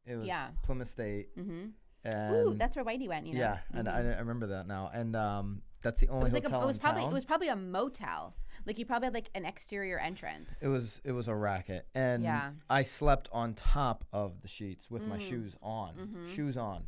It was Yeah. Plymouth State. Mm-hmm. And Ooh, that's where Whitey went. Yeah, and Mm-hmm. I remember that now. And that's the only hotel in town. It was probably a motel. Like you probably had like an exterior entrance. It was a racket, and Yeah. I slept on top of the sheets with my shoes on. Mm-hmm. Shoes on.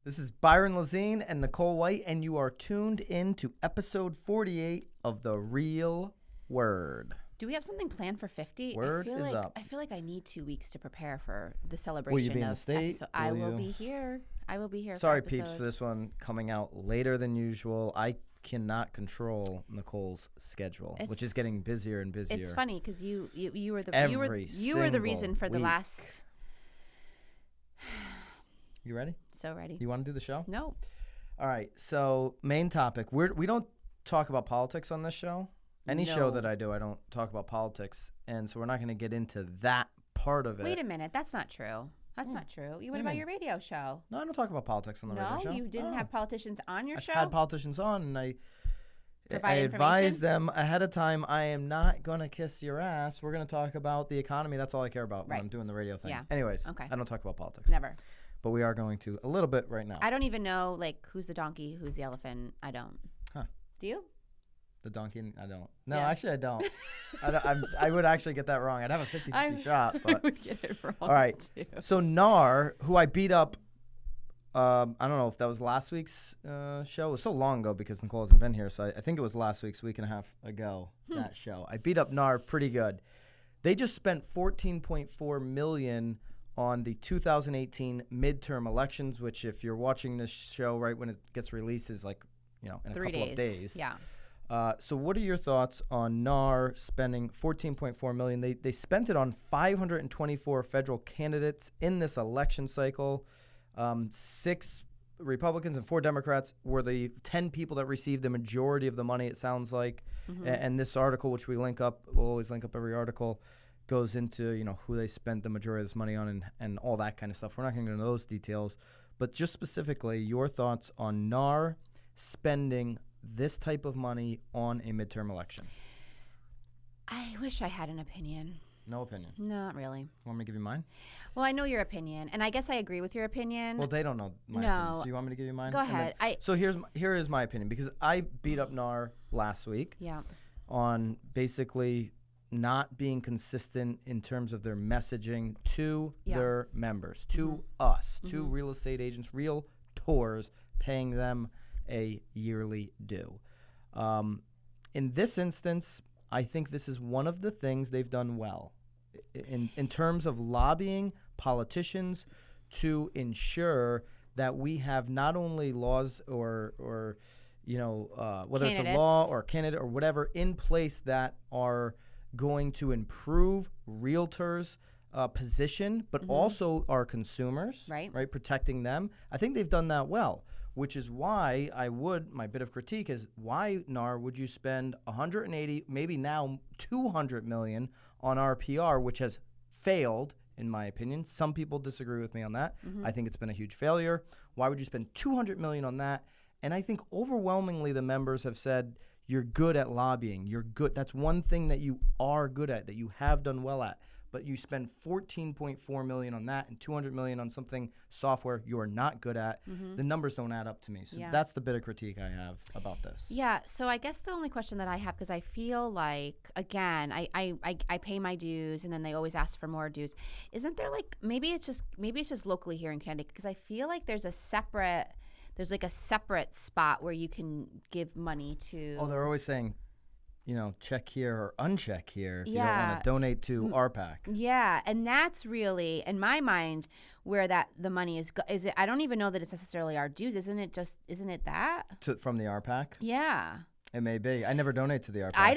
This is Byron Lazine and Nicole White, and you are tuned in to episode 48 of The Real Word. Do we have something planned for 50? Word I feel is like up. I feel like I need 2 weeks to prepare for the celebration. Will you be in the of state? episode. I will you- be here. I will be here. Sorry, for peeps, episode. for this one coming out later than usual. I cannot control Nicole's schedule, which is It's- getting busier and busier. It's funny because you were the Every you were the reason single for the week. last. You ready? So ready? You want to do the show? No. All right. So main topic. We don't talk about politics on this show. Any show No. that I do, I don't talk about politics, and so we're not going to get into that part of it. Wait a minute. That's not true. That's not true. do What you about mean? your radio show? No, I don't talk about politics on the radio No, show. you didn't have politicians on your I've show. had politicians on, and I Provide advise information? them ahead of time. I am not going to kiss your ass. We're going to talk about the economy. That's all I care about when Right. I'm doing the radio thing. Yeah. Anyways, Okay. I don't talk about politics. Never. But we are going to a little bit right now. I don't even know like who's the donkey, who's the elephant. I don't. Huh. Do you? The donkey, I don't. No, Yeah. actually, I don't. I would actually get that wrong. I'd have a 50-50 shot. I But would get it wrong. all right. Too. So Nar, who I beat up, I don't know if that was last week's show. It was so long ago because Nicole hasn't been here. So I think it was last week's week and a half ago, that show. I beat up Nar pretty good. They just spent $14.4 million on the 2018 midterm elections, which if you're watching this show right when it gets released is like, in a 3 couple of days. Yeah. So what are your thoughts on NAR spending $14.4 million? They spent it on 524 federal candidates in this election cycle. 6 Republicans and 4 Democrats were the 10 people that received the majority of the money, it sounds like. And this article, which we'll always link up every article, goes into, who they spent the majority of this money on and all that kind of stuff. We're not going to go into those details. But just specifically, your thoughts on NAR spending this type of money on a midterm election? I wish I had an opinion. No opinion. Not really. Want me to give you mine? Well, I know your opinion, and I guess I agree with your opinion. Well, they don't know my No. opinion. So you want me to give you mine? Go And then- ahead. So here is my opinion, because I beat up NAR last week Yeah. on basically not being consistent in terms of their messaging to Yeah. their members, to us, to real estate agents, realtors, paying them a yearly due. In this instance, I think this is one of the things they've done well in terms of lobbying politicians to ensure that we have not only laws or whether it's a law Candidates. or candidate or whatever in place that are going to improve realtors' position, but also our consumers, Right. protecting them. I think they've done that well, which is why my bit of critique is why, NAR, would you spend 180, maybe now 200 million on RPR, which has failed, in my opinion. Some people disagree with me on that. I think it's been a huge failure. Why would you spend 200 million on that? And I think overwhelmingly the members have said, you're good at lobbying. You're good. That's one thing that you are good at, that you have done well at. But you spend 14.4 million on that and 200 million on something software you are not good at. The numbers don't add up to me. So Yeah. that's the bit of critique I have about this. Yeah. So I guess the only question that I have, because I feel like, again, I pay my dues, and then they always ask for more dues. Isn't there maybe it's just locally here in Connecticut? Because I feel like there's a separate spot where you can give money to. Oh, they're always saying, check here or uncheck here if you don't Yeah. want to donate to RPAC. Yeah, and that's really, in my mind, where the money is. Is it? I don't even know that it's necessarily our dues. Isn't it that? From the RPAC? Yeah. It may be. I never donate to the RPAC. I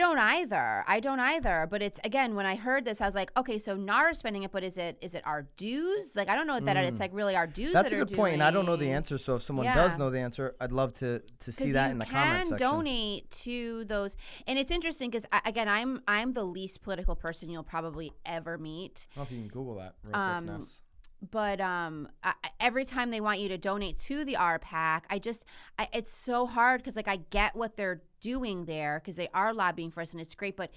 don't either. But it's, again, when I heard this, I was like, okay, so NAR is spending it, but is it our dues? Like, I don't know that it's like really our dues. That's that a good point, and I don't know the answer. So if someone does know the answer, I'd love to see that in the comment section. You can donate to those, and it's interesting because again, I'm the least political person you'll probably ever meet. I don't know if you can Google that real quick, Ness. But every time they want you to donate to the RPAC, it's so hard because like I get what they're doing there because they are lobbying for us and it's great, but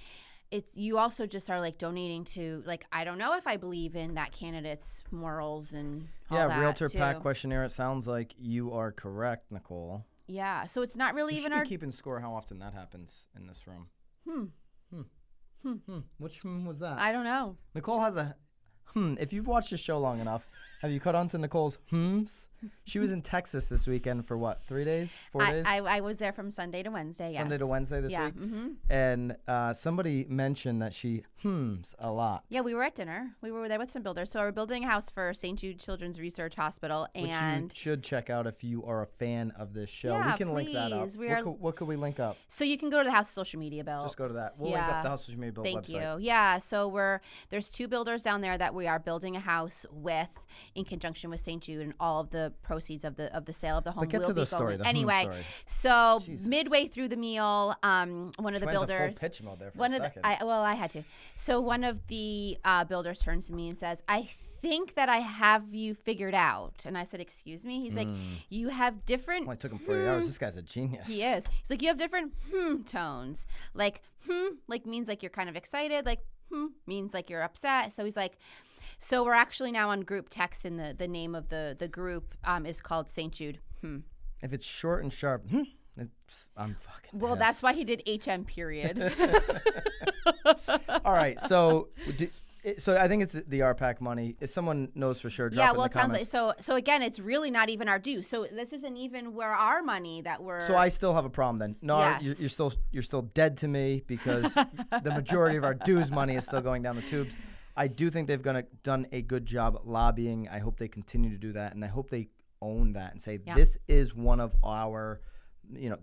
you also just are like donating to, like, I don't know if I believe in that candidate's morals and all that Realtor too. PAC questionnaire. It sounds like you are correct, Nicole. Yeah, so it's not really you even should be keeping score how often that happens in this room. Which was that? I don't know. Nicole has a if you've watched the show long enough, have you caught on to Nicole's hms? She was in Texas this weekend for what, 3 days, 4 days? I was there from Sunday to Wednesday, yes. Sunday to Wednesday this week? And somebody mentioned that she a lot. Yeah, we were at dinner. We were there with some builders. So we're building a house for St. Jude Children's Research Hospital. Which you should check out if you are a fan of this show. Yeah, we can link that up. What could we link up? So you can go to the House social media bill. Just go to that. We'll link up the House social media bill website. Thank you. Yeah, so there's 2 builders down there that we are building a house with in conjunction with St. Jude, and all of the proceeds of the sale of the home will be going. Anyway, so midway through the meal, one of the builders full pitch mode there for a second. I had to. So one of the builders turns to me and says, "I think that I have you figured out." And I said, "Excuse me?" He's like, "You have different." Well, it took him 40 hours. This guy's a genius. He is. He's like, "You have different tones. Like like means like you're kind of excited. Like means like you're upset." So he's like, so we're actually now on group text, and the name of the group is called St. Jude. If it's short and sharp, I'm fucking Well, pissed. that's why he did HM period. All right, so I think it's the RPAC money. If someone knows for sure, drop it in the comments. Sounds like so again, it's really not even our due. So this isn't even where our money that we're. So I still have a problem then. No, yes. you're still dead to me because the majority of our dues money is still going down the tubes. I do think they've done a good job lobbying. I hope they continue to do that, and I hope they own that and say this is one of our,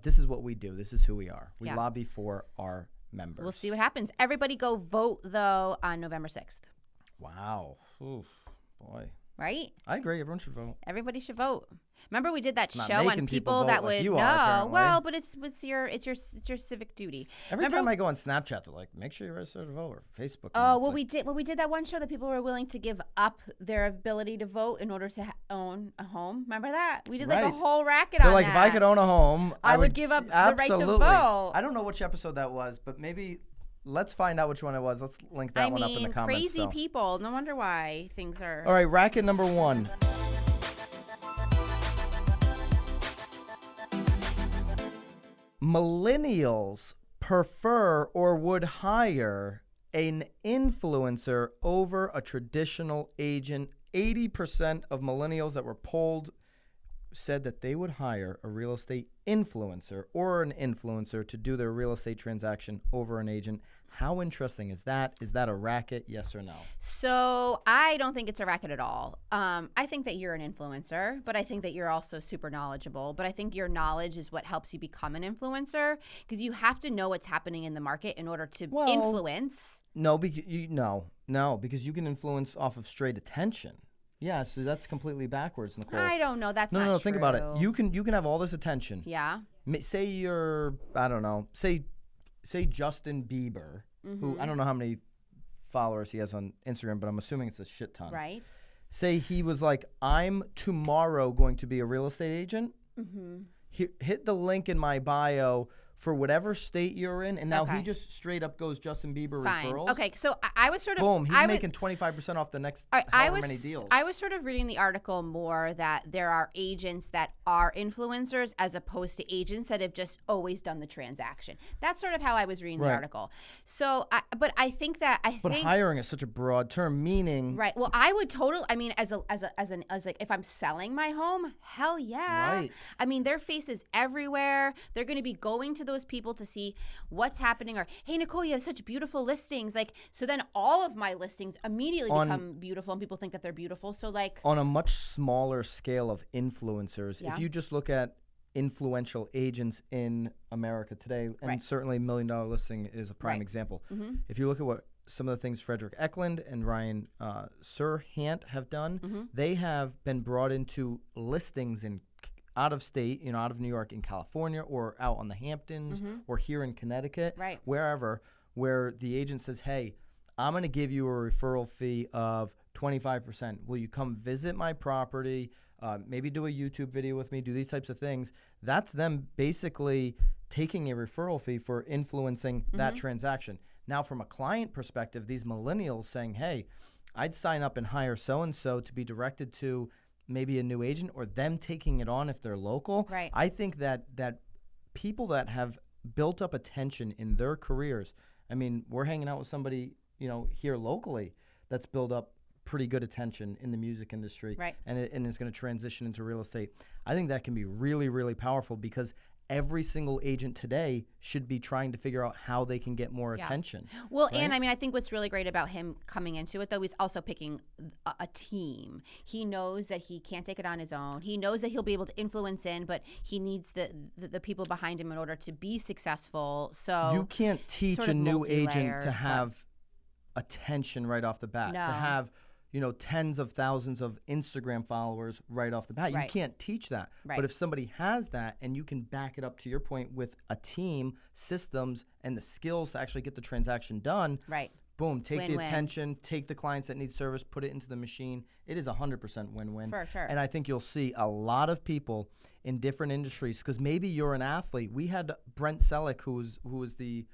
this is what we do. This is who we are. We lobby for our members. We'll see what happens. Everybody go vote, though, on November 6th. Wow. Oof, boy. Right? I agree. Everyone should vote. Everybody should vote. Remember we did that Not show on people that like would you are, well, but it's your civic duty. Every time I go on Snapchat, they're like, make sure you register to vote, or Facebook. Oh, well, we did that one show that people were willing to give up their ability to vote in order to own a home. Remember that? We did like a whole racket on that. If I could own a home, I would give up the right to vote. I don't know which episode that was, but maybe let's find out which one it was. Let's link that one up in the comments. Crazy people. No wonder why things are. All right, racket number 1. Millennials prefer or would hire an influencer over a traditional agent. 80% of millennials that were polled said that they would hire a real estate influencer or an influencer to do their real estate transaction over an agent. How interesting is that? Is that a racket? Yes or no? So I don't think it's a racket at all. I think that you're an influencer, but I think that you're also super knowledgeable. But I think your knowledge is what helps you become an influencer, because you have to know what's happening in the market in order to influence. No, because because you can influence off of straight attention. Yeah, so that's completely backwards, Nicole. I don't know. That's not true. No, think about it. You can have all this attention. Yeah. Say you're, I don't know, say Justin Bieber, who I don't know how many followers he has on Instagram, but I'm assuming it's a shit ton. Right. Say he was like, I'm tomorrow going to be a real estate agent. Hit the link in my bio for whatever state you're in, and now he just straight up goes Justin Bieber referrals. Okay, so I was sort of boom. He's making 25% off the next however many deals. I was sort of reading the article more that there are agents that are influencers as opposed to agents that have just always done the transaction. That's sort of how I was reading the article. So, but I think that But hiring is such a broad term, meaning right. Well, I would totally. I mean, as like if I'm selling my home, hell yeah. Right. I mean, their faces everywhere. They're going to be going to those people to see what's happening, or hey, Nicole, you have such beautiful listings. Like, so then all of my listings immediately become beautiful, and people think that they're beautiful. So like on a much smaller scale of influencers, if you just look at influential agents in America today, and Right. certainly $1 Million Listing is a prime Right. example. Mm-hmm. If you look at what some of the things Frederick Eklund and Ryan Serhant have done, Mm-hmm. they have been brought into listings in out of state, out of New York, in California, or out on the Hamptons, or here in Connecticut, Right. wherever, where the agent says, hey, I'm going to give you a referral fee of 25%. Will you come visit my property, maybe do a YouTube video with me, do these types of things? That's them basically taking a referral fee for influencing that transaction. Now, from a client perspective, these millennials saying, hey, I'd sign up and hire so-and-so to be directed to maybe a new agent, or them taking it on if they're local. Right. I think that people that have built up attention in their careers, I mean, we're hanging out with somebody, here locally that's built up pretty good attention in the music industry, Right. and is going to transition into real estate. I think that can be really, really powerful, because every single agent today should be trying to figure out how they can get more attention. Well, right? and I mean, I think what's really great about him coming into it, though, he's also picking a team. He knows that he can't take it on his own. He knows that he'll be able to influence but he needs the people behind him in order to be successful. So you can't teach sort a of new agent multi-layered, to but- have attention right off the bat, No. to have tens of thousands of Instagram followers right off the bat. Right. You can't teach that. Right. But if somebody has that, and you can back it up, to your point, with a team, systems, and the skills to actually get the transaction done, Right. boom, take the Win-win. attention, take the clients that need service, put it into the machine. It is 100% win-win. For sure. And I think you'll see a lot of people in different industries, because maybe you're an athlete. We had Brent Selleck, who was the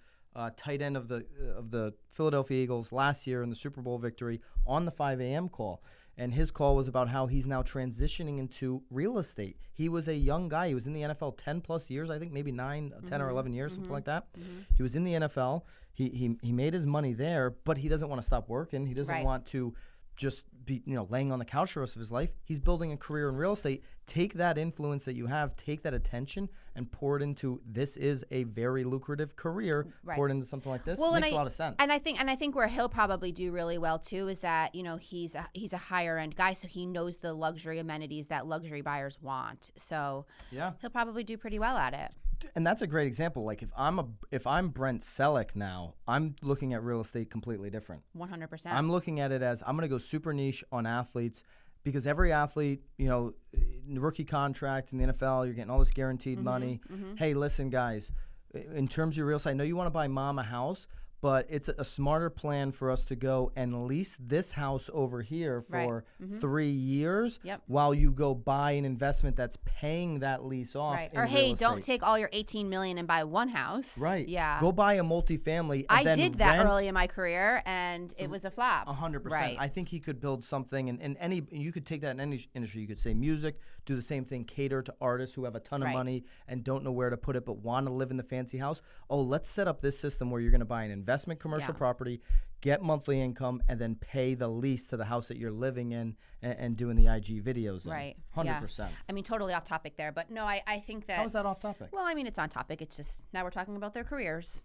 tight end of the Philadelphia Eagles last year in the Super Bowl victory, on the 5 a.m. call. And his call was about how he's now transitioning into real estate. He was a young guy. He was in the NFL 10 plus years, I think maybe 9, 10 or 11 years, something like that. He was in the NFL. He made his money there, but he doesn't want to stop working. He doesn't Right. want to just be laying on the couch the rest of his life. He's building a career in real estate. Take that influence that you have, take that attention, and pour it into, this is a very lucrative career. Right. Pour it into something like this. Well, Makes a lot of sense. And I think where he'll probably do really well too is that he's a higher end guy, so he knows the luxury amenities that luxury buyers want. So Yeah. he'll probably do pretty well at it. And that's a great example. Like, if I'm Brent Selleck now, I'm looking at real estate completely different. 100%. I'm looking at it as, I'm going to go super niche on athletes, because every athlete, rookie contract in the NFL, you're getting all this guaranteed money. Hey, listen, guys, in terms of your real estate, I know you want to buy mom a house, but it's a smarter plan for us to go and lease this house over here for 3 years, Yep. while you go buy an investment that's paying that lease off. Right. in Or real hey, don't estate. take all your $18 million and buy one house. Right. Yeah. Go buy a multifamily. And I then did that rent early in my career, and it was a flop. 100%. Right. I think he could build something, and you could take that in any industry. You could say music, do the same thing, cater to artists who have a ton of Right. money and don't know where to put it, but want to live in the fancy house. Oh, let's set up this system where you're going to buy an investment commercial Yeah. property, get monthly income, and then pay the lease to the house that you're living in, and doing the IG videos in. Right. 100%. I mean, totally off topic there, but no, I think that. How is that off topic? Well, I mean, it's on topic. It's just now we're talking about their careers.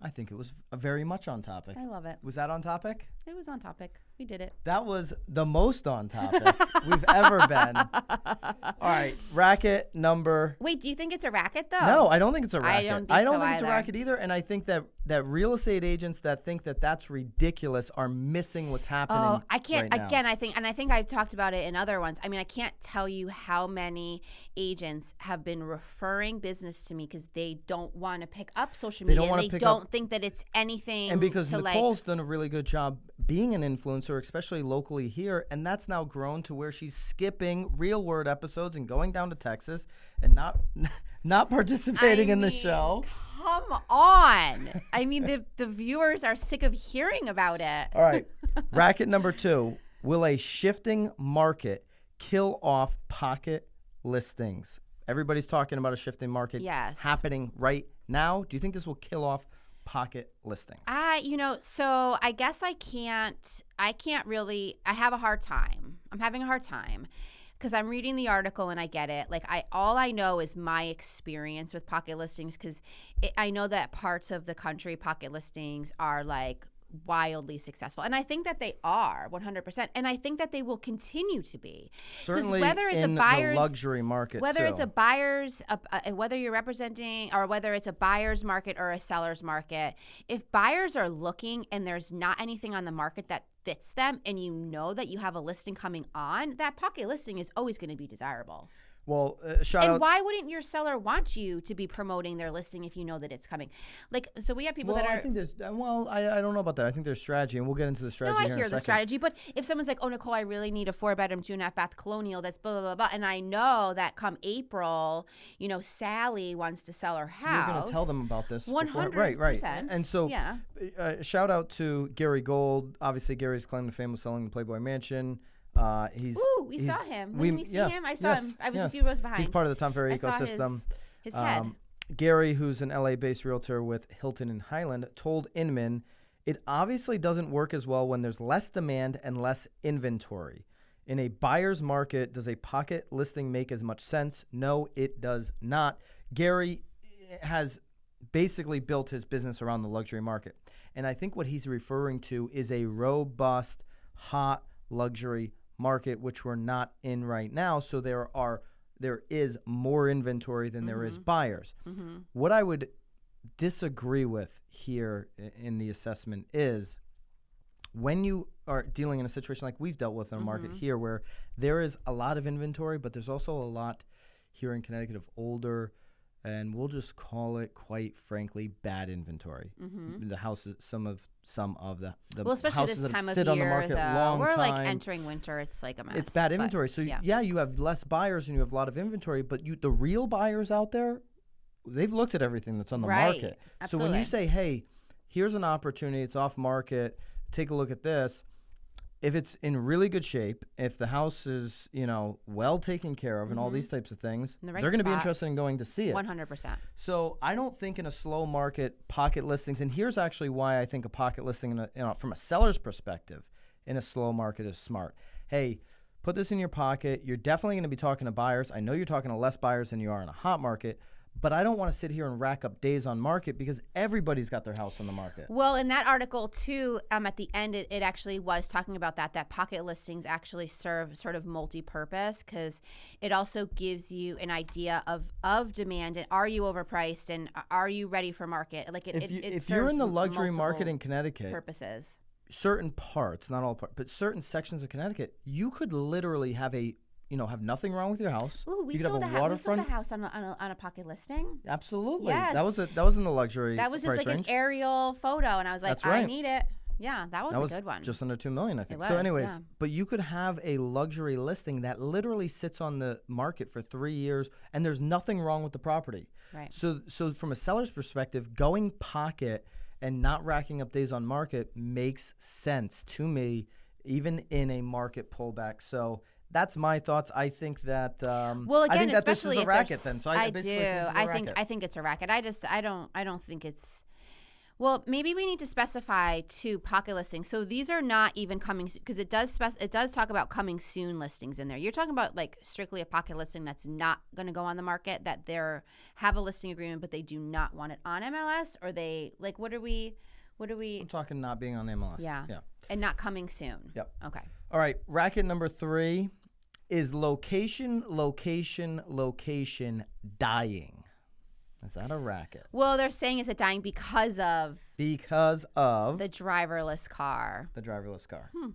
I think it was very much on topic. I love it. Was that on topic? It was on topic. We did it. That was the most on topic we've ever been. All right, racket number. Wait, do you think it's a racket though? No, I don't think it's a I racket. don't think I don't so think it's a either. racket either. And I think that real estate agents that think that that's ridiculous are missing what's happening. Oh, I can't. right now. Again, I think I've talked about it in other ones. I mean, I can't tell you how many agents have been referring business to me because they don't want to pick up social They media. don't wanna They pick don't up- think that it's anything. And because to Nicole's done a really good job being an influencer, especially locally here, and that's now grown to where she's skipping Real Word episodes and going down to Texas and not participating in the show. Come on. I mean, the viewers are sick of hearing about it. All right, racket number 2. Will a shifting market kill off pocket listings? Everybody's talking about a shifting market Yes. happening right now. Do you think this will kill off pocket listings? So I guess I can't really, I have a hard time. I'm having a hard time because I'm reading the article and I get it. Like all I know is my experience with pocket listings because I know that parts of the country pocket listings are like wildly successful. And I think that they are 100%. And I think that they will continue to be. Certainly whether it's in a buyer's, the luxury market, whether too. it's a buyer's, whether you're representing, or whether it's a buyer's market or a seller's market, if buyers are looking and there's not anything on the market that fits them, and you know that you have a listing coming on, that pocket listing is always going to be desirable. Well, shout out. And why wouldn't your seller want you to be promoting their listing if you know that it's coming? Like, so we have people that are. I think there's. I don't know about that. I think there's strategy, and we'll get into the strategy. No, here I in hear a the second. strategy, but if someone's like, "Oh, Nicole, I really need a 4-bedroom, 2.5-bath colonial that's blah blah blah blah," and I know that come April, Sally wants to sell her house. You're going to tell them about this. 100%. Right. And so, yeah. Shout out to Gary Gold. Obviously, Gary's claim to fame was selling the Playboy Mansion. We saw him. When we see him, I saw him. I was a few rows behind. He's part of the Tom Ferry I saw ecosystem. his head. Gary, who's an LA-based realtor with Hilton and Highland, told Inman, "It obviously doesn't work as well when there's less demand and less inventory. In a buyer's market, does a pocket listing make as much sense? No, it does not." Gary has basically built his business around the luxury market. And I think what he's referring to is a robust, hot luxury market, which we're not in right now. So there is more inventory than there is buyers. What I would disagree with here in the assessment is when you are dealing in a situation like we've dealt with in a market here, where there is a lot of inventory, but there's also a lot here in Connecticut of older, and we'll just call it, quite frankly, bad inventory. The houses, some of the well, especially houses this time that of sit on the year, market though. long We're time. like entering winter. It's like a mess. It's bad inventory. So yeah, you have less buyers and you have a lot of inventory, but the real buyers out there, they've looked at everything that's on the market. Absolutely. So when you say, hey, here's an opportunity, it's off market, take a look at this. If it's in really good shape, if the house is, well taken care of and all these types of things, they're going to be interested in going to see it. 100%. So I don't think in a slow market, pocket listings, and here's actually why I think a pocket listing from a seller's perspective in a slow market is smart. Hey, put this in your pocket. You're definitely going to be talking to buyers. I know you're talking to less buyers than you are in a hot market, but I don't want to sit here and rack up days on market because everybody's got their house on the market. Well, in that article too, at the end, it actually was talking about that pocket listings actually serve sort of multi-purpose, because it also gives you an idea of demand, and are you overpriced, and are you ready for market? Like if you're in the luxury market in Connecticut, purposes. Certain parts, not all parts, but certain sections of Connecticut, you could literally have have nothing wrong with your house. Ooh, we you could sold have a waterfront. We sold a house on a pocket listing. Absolutely. Yes. That was in the luxury. That was just price like range. an aerial photo, and I was like, That's right. I need it. Yeah, that was a good one. Just under $2 million, I think. It was, so, anyways, yeah. But you could have a luxury listing that literally sits on the market for 3 years, and there's nothing wrong with the property. Right. So from a seller's perspective, going pocket and not racking up days on market makes sense to me, even in a market pullback. So that's my thoughts. I think that well, again, I think that this is especially a if racket. Then, so I basically do. think this is a racket. I think it's a racket. I don't think it's. Well, maybe we need to specify two pocket listings. So these are not even coming, because it does talk about coming soon listings in there. You're talking about like strictly a pocket listing that's not going to go on the market, that they have a listing agreement but they do not want it on MLS, or they like what are we? I'm talking not being on the MLS. Yeah. And not coming soon. Yep. Okay. All right. Racket number 3 is location dying. Is that a racket? Well, they're saying is it dying because of the driverless car. The driverless car. What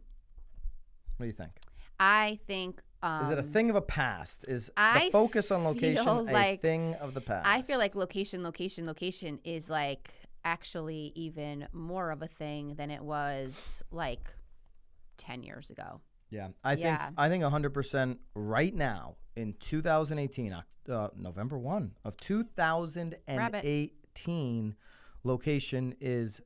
do you think? I think. Is it a thing of a past? Is the focus on location a thing of the past? I feel like location is like actually even more of a thing than it was like 10 years ago. Yeah, I think 100% right now in 2018, November 1 of 2018, location is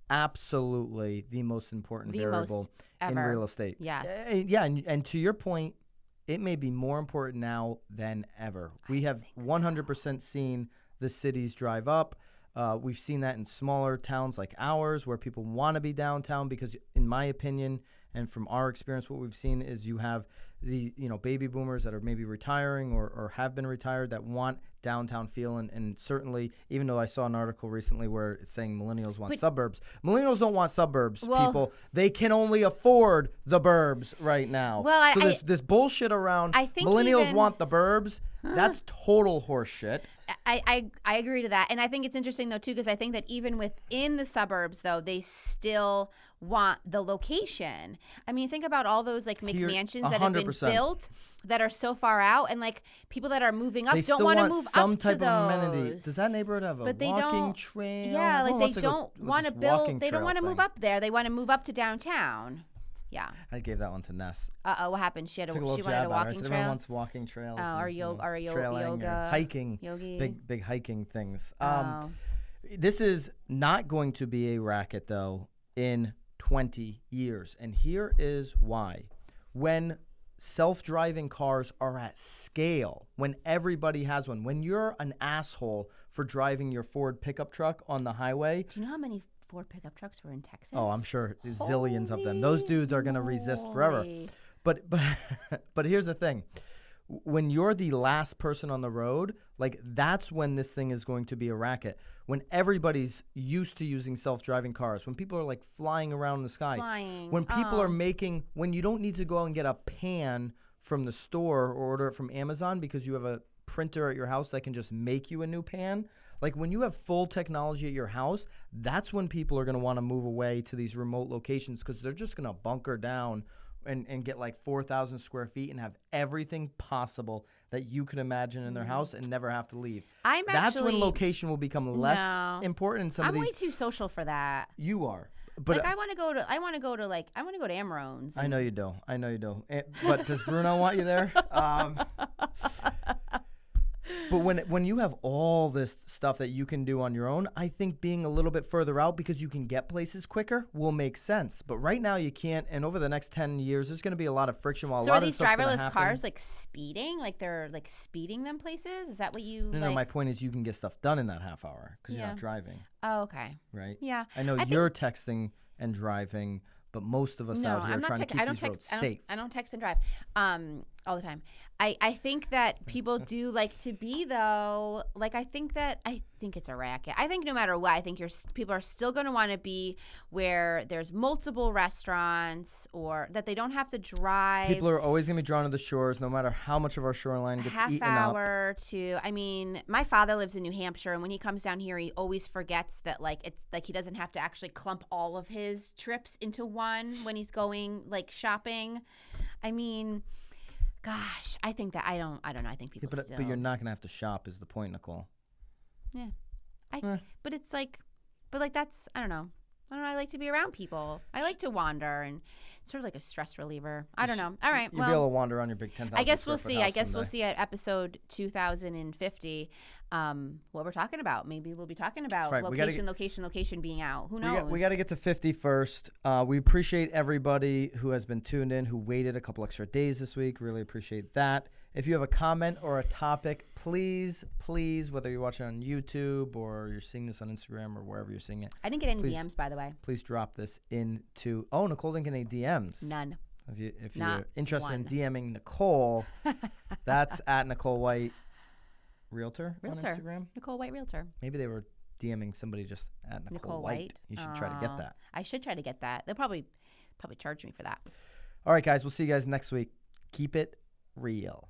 absolutely the most important variable in real estate. Yes. Yeah, and to your point, it may be more important now than ever. We have 100% seen the cities drive up. We've seen that in smaller towns like ours, where people want to be downtown because, in my opinion, And from our experience, what we've seen is you have the baby boomers that are maybe retiring or have been retired that want downtown feel, and certainly, even though I saw an article recently where it's saying millennials want suburbs, millennials don't want suburbs, people. They can only afford the burbs right now. Well, so this bullshit around I think millennials want the burbs, that's total horse shit. I agree to that. And I think it's interesting, though, too, because I think that even within the suburbs, though, they still want the location. I mean, think about all those like McMansions that have been built that are so far out, and like people that are moving up don't want to move up to those. Some type of amenity. Does that neighborhood have a walking trail? Yeah, like they don't want to build. They don't want to move up there. They want to move up to downtown. Yeah. I gave that one to Ness. What happened? She wanted a walking trail. Everyone wants walking trails. Oh, or yoga, hiking, yogi. big hiking things. This is not going to be a racket though in 20 years, and here is why. When self-driving cars are at scale, when everybody has one, when you're an asshole for driving your Ford pickup truck on the highway. Do you know how many Ford pickup trucks were in Texas? Oh, I'm sure there's zillions of them. Those dudes are going to resist forever. But here's the thing. When you're the last person on the road, like that's when this thing is going to be a racket. When everybody's used to using self-driving cars, when people are like flying around in the sky, when people are when you don't need to go out and get a pan from the store or order it from Amazon because you have a printer at your house that can just make you a new pan. Like when you have full technology at your house, that's when people are going to want to move away to these remote locations because they're just going to bunker down and get like 4,000 square feet and have everything possible that you could imagine in their house and never have to leave. That's when location will become less important. I'm way too social for that. You are. But like I want to go to Amarone's. I know you do. But does Bruno want you there? But when you have all this stuff that you can do on your own, I think being a little bit further out because you can get places quicker will make sense. But right now you can't, and over the next 10 years, there's going to be a lot of friction. So are these driverless cars like speeding? Like they're like speeding them places? Is that what you No, my point is you can get stuff done in that half hour because you're not driving. Oh, okay. Right? Yeah. I know you're texting and driving, but most of us out here are trying to keep these roads safe. I don't text and drive all the time. I think that people do like to be, though. Like, I think it's a racket. I think no matter what, I think people are still going to want to be where there's multiple restaurants or that they don't have to drive. People are always going to be drawn to the shores no matter how much of our shoreline gets eaten up. Half hour to, I mean, my father lives in New Hampshire, and when he comes down here, he always forgets that, like, it's like he doesn't have to actually clump all of his trips into one when he's going, like, shopping. I mean, gosh, I think that I don't know. I think people still. But you're not gonna have to shop, is the point, Nicole. Yeah, but it's like, that's I don't know. I like to be around people. I like to wander, and it's sort of like a stress reliever. I don't know. All right, you'll be able to wander on your big 10,000. I guess we'll see. I guess we'll see at episode 2050 what we're talking about. Maybe we'll be talking about location being out. Who knows? We got to get to 50 first. We appreciate everybody who has been tuned in, who waited a couple extra days this week. Really appreciate that. If you have a comment or a topic, please, whether you're watching on YouTube or you're seeing this on Instagram or wherever you're seeing it. I didn't get any DMs, by the way. Please drop this into. Oh, Nicole didn't get any DMs. None. If you're interested in DMing Nicole, that's at Nicole White Realtor on Instagram. Nicole White Realtor. Maybe they were DMing somebody just at Nicole White. You should try to get that. I should try to get that. They'll probably charge me for that. All right, guys. We'll see you guys next week. Keep it real.